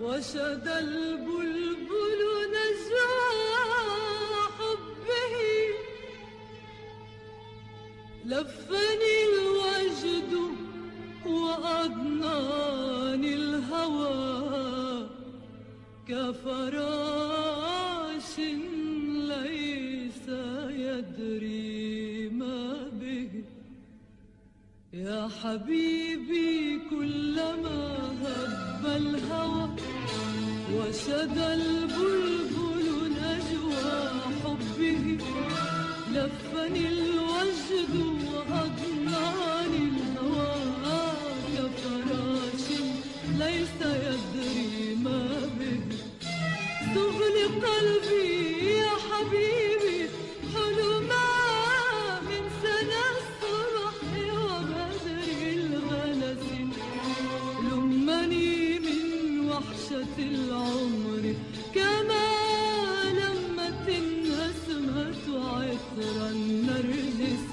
وشد البلبل نجوى حبه، لفني الوجد وأضناني الهوى كفراش ليس يدري ما به. يا حبيبي كلما هب الهوى وشد البلبل نجوى حبه، لفني الوجد وأضناني الهوى كفراش ليس يدري ما به. تغلي قلبي يا حبيبي حلما من سنى الصبح وبدر الغلس، لمني من وحشة العمر كما لمت النسمة عطر النرجس.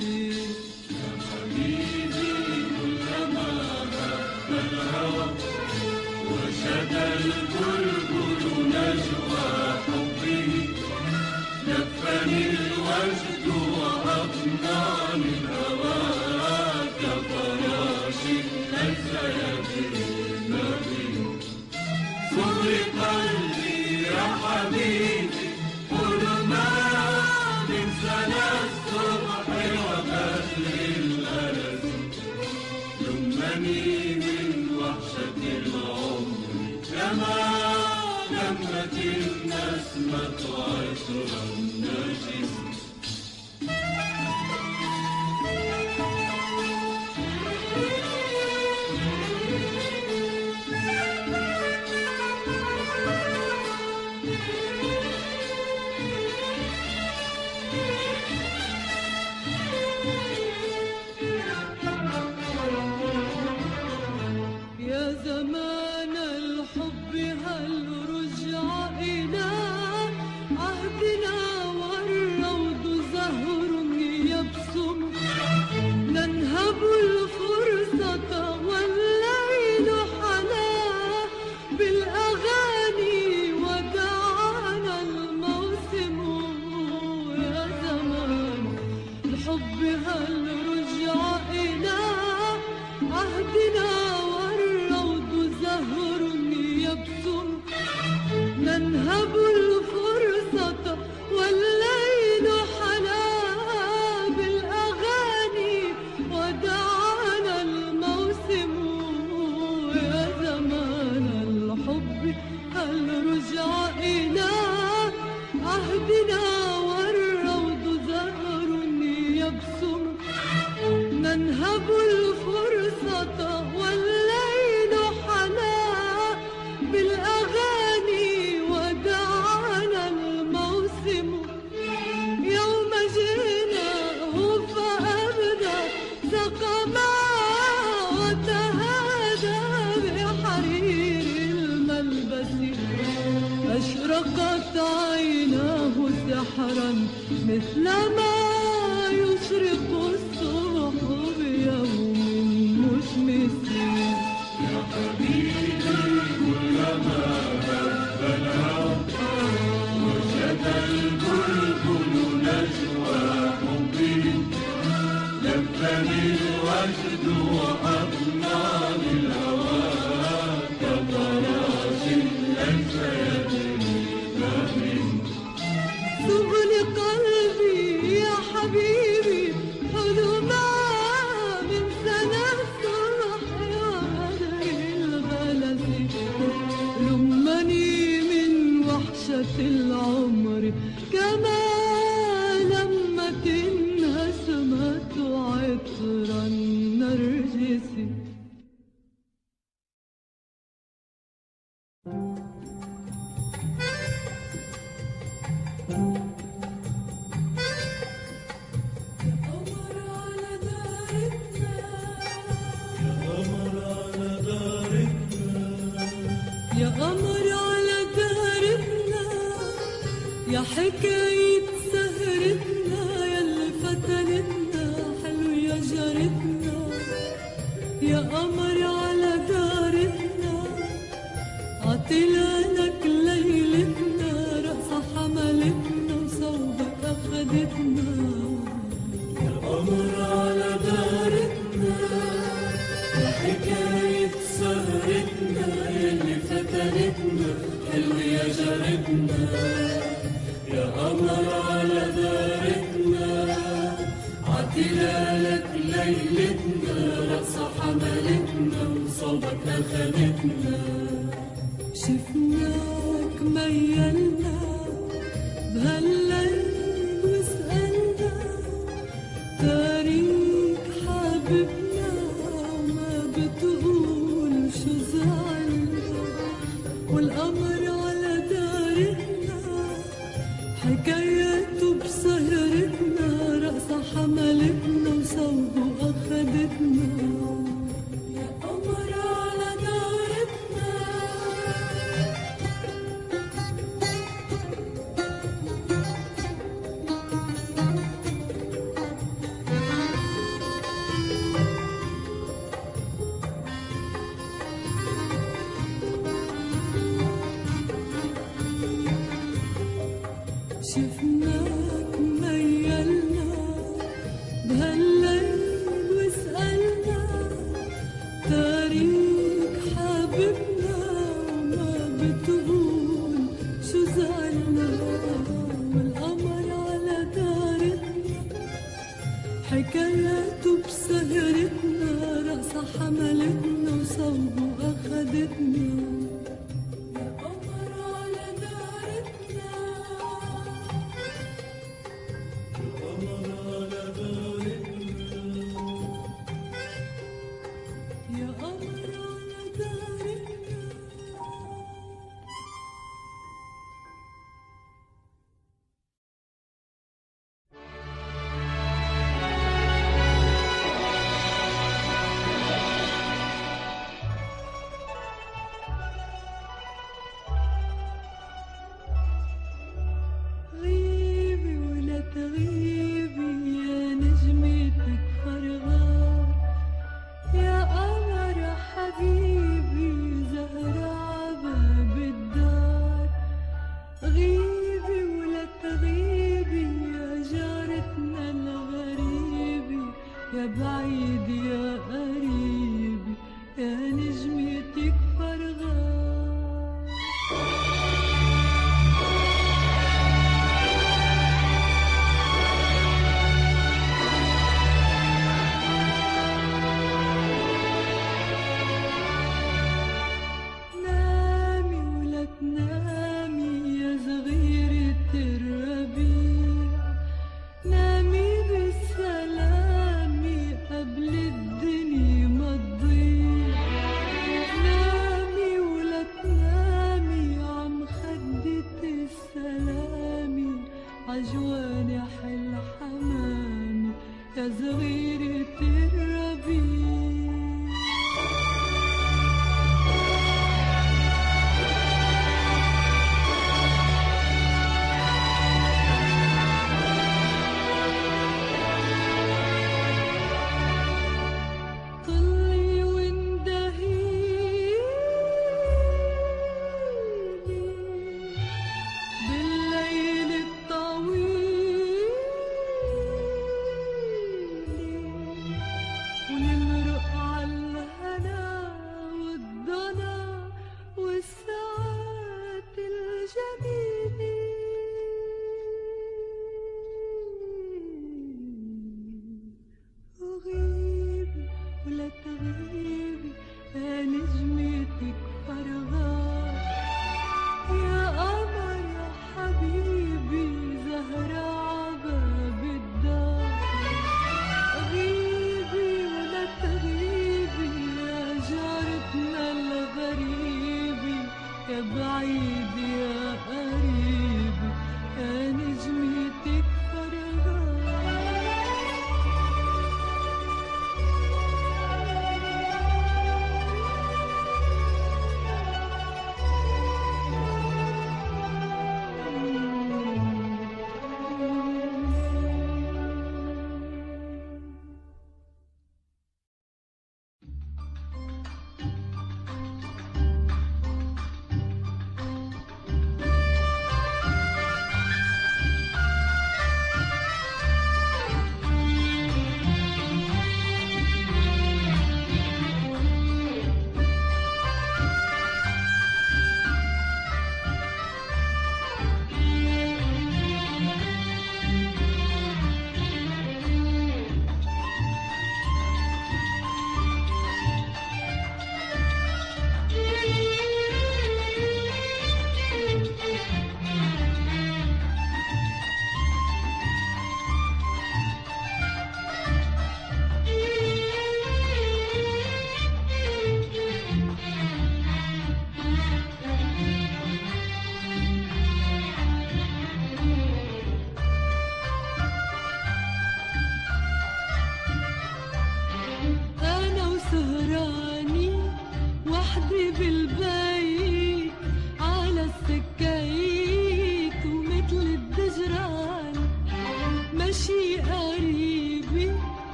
يا حبيبي كلما هب الهوى وشد البلبل نجوى حبه، لفني الوجد وأضناني الهوى كفراش ليس يدري ما به. صغري قلبي يا حبيبي حلما من سنى الصبح وبدر الغلس، لمني من وحشة العمر كما لمت النسمة عطر النرجس. يا زمان الحب هل رجع إلى عهدنا والروض زهر يبسم، ننهب الفرصة والليل حلا بالأغاني ودعانا الموسم. يا زمان الحب هل رجع إلى عهدنا والروض زهر يبسم، ننهب الفرصة والليل حلا بالأغاني ودعانا الموسم. يا زمان الحب هل رجع إلى عهدنا والروض زهر يبسم، ننهب الفرصة والليل حلا بالأغاني ودعانا الموسم. يوم جئناه فأبدى سقما وتهادى بحرير الملبس، أشرقت عيناه سحرا مثلما يشرق الصبح بيوم مشمس. يا حبيبي كلما هب الهوى وشد البلبل نجوى حبه، لفني الوجد وأضناني الهوى كفراش ليس يدري ما به. تغلي قلبي يا حبيبي حلما من سنى الصبح وبدر الغلس، لمني من وحشة العمر كما لمت النسمة عطر النرجس. يا قمر على دارتنا، يا حكاية سهرتنا، ياللي فتنتنا حلو يا جارتنا. يا قمر على دارتنا عطينا أخدتنا يا قمر على دارتنا، يا حكاية سهرتنا يلي فتنتنا، حلو يا جارتنا. يا قمر على دارتنا، عتلالك ليلتنا، رقصة حملتنا وصوبك أخدتنا. شفناك ميلنا بهالليل وسألنا تاريخ حبيبنا، وما بتقول شو زعلنا. والقمر على دارتنا حكاياته بسهرتنا، رقصة حملتنا وصوبه أخدتنا. يا قمر على دارتنا شفناك ميلنا بهالليل وسألنا تاريخ حبيبنا، وما بتقول شو زعلنا. والقمر على دارتنا حكاياته بسهرتنا، رقصة حملتنا وصوبه أخدتنا. يا قمر على دارتنا يا قمر على دارتنا. غيبي ولا تغيبي يا نجمتك فرغان، يا قمر حبيبي زهرة عباب الدار. غيبي ولا تغيبي يا جارتنا الغريبة، يا بعيد يا قريبي يا نجمتك فرغان. نامي ولا تنامي يا صغيرة الربيع، نامي بالسلام قبل الدنيا ما تضيع. نامي ولا تنامي عم خدة السلام، عجواني حل حمامي يا صغيرة الربيع. طلي واندهيلي بالليل الطويل، ونمرق عالهنا والضنا والساعات الجميلة. وغيبي ولا تغيبي يا نجمتك فرغان، يا قمر يا حبيبي زهرة عباب الدار. غيبي ولا تغيبي يا جارتنا الغريبة، يا بعيد يا قريبي يا نجمتك فرغان.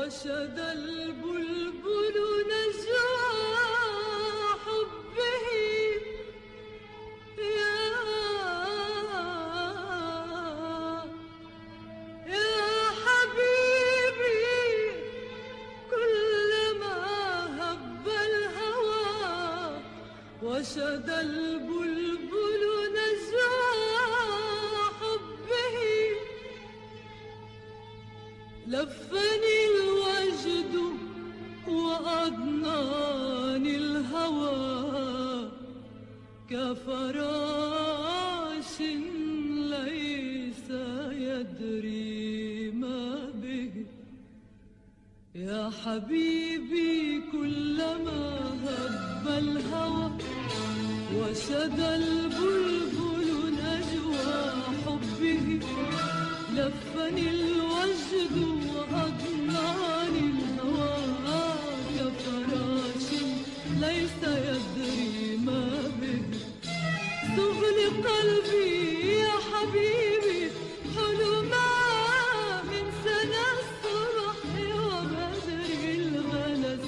وشد البلبل نجوى حبه يا حبيبي كلما هب الهوى وشد البلبل نجوى حبه لفني الوجد وأضناني الهوى كفراش ليس يدري ما به يا حبيبي كلما هب الهوى وشد البلبل نجوى حبه لفني الوجد وأضناني الهوى كفراش ليس يدري ما به سغل قلبي يا حبيبي حلما من سنى الصبح وبدر الغلس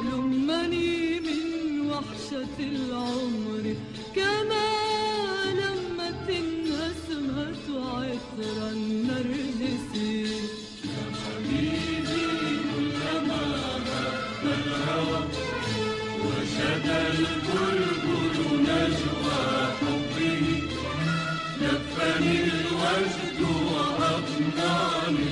لمني من وحشة العمر كما لمت النسمة عطر النرجس يا حبيبي كلما هب الهوى وشد البلبل نجوى حبه لفني الوجد وأضناني